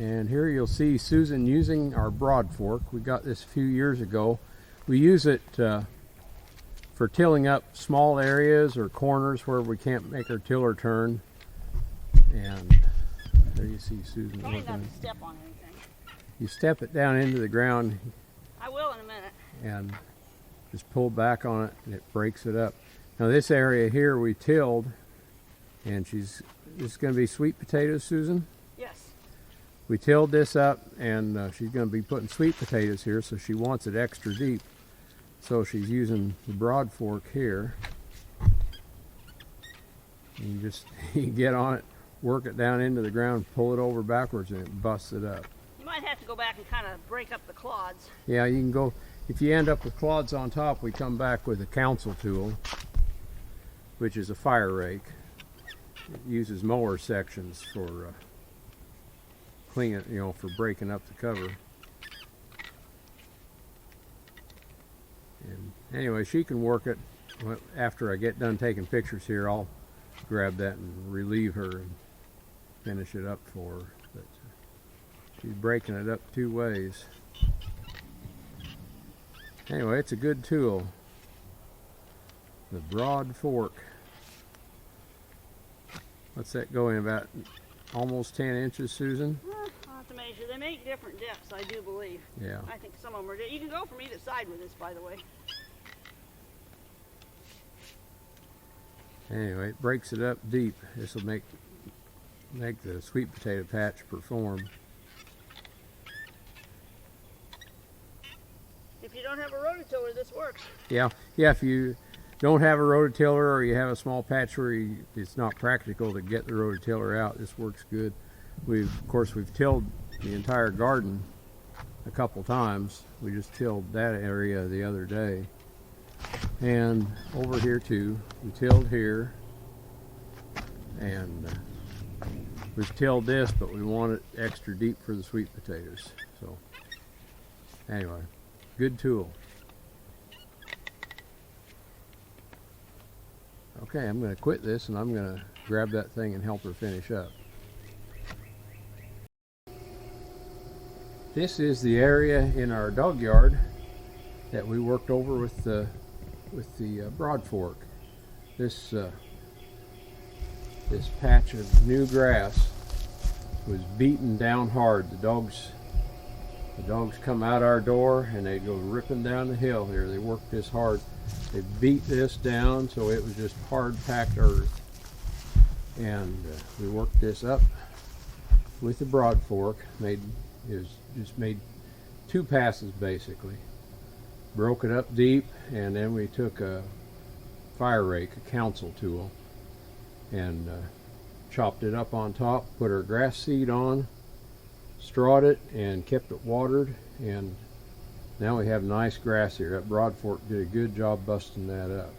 And here you'll see Susan using our Broadfork. We got this a few years ago. We use it for tilling up small areas or corners where we can't make our tiller turn. And there you see Susan Try working. not to step on anything. You step it down into the ground I will in a minute. and just pull back on it and it breaks it up. Now this area here we tilled, and this is going to be sweet potatoes, Susan? Yes. We tilled this up, and she's going to be putting sweet potatoes here, so she wants it extra deep. So she's using the Broadfork here. And you get on it, work it down into the ground, pull it over backwards, and it busts it up. You might have to go back and kind of break up the clods. Yeah, you can go, if you end up with clods on top, we come back with a council tool, which is a fire rake. It uses mower sections for cleaning, for breaking up the cover. And anyway, she can work it. After I get done taking pictures here, I'll grab that and relieve her and finish it up for her. But she's breaking it up 2 ways. Anyway, it's a good tool. The Broadfork. What's that going about? Almost 10 inches, Susan? I'll have to measure. They make different depths, I do believe. Yeah. I think some of them are. You can go from either side with this, by the way. Anyway, it breaks it up deep. This will make the sweet potato patch perform. If you don't have a rototiller, this works. Yeah, if you don't have a rototiller or you have a small patch where it's not practical to get the rototiller out, this works good. Of course, we've tilled the entire garden a couple times. We just tilled that area the other day. And over here too, we tilled here, and we've tilled this, but we want it extra deep for the sweet potatoes. So anyway, good tool. Okay, I'm going to quit this and I'm going to grab that thing and help her finish up. This is the area in our dog yard that we worked over with the Broadfork. This patch of new grass was beaten down hard. The dogs come out our door and they go ripping down the hill here. They worked this hard. They beat this down so it was just hard packed earth, and we worked this up with the Broadfork. Made 2 passes basically. Broke it up deep, and then we took a fire rake, a council tool, and chopped it up on top, put our grass seed on, strawed it, and kept it watered, and now we have nice grass here. That Broadfork did a good job busting that up.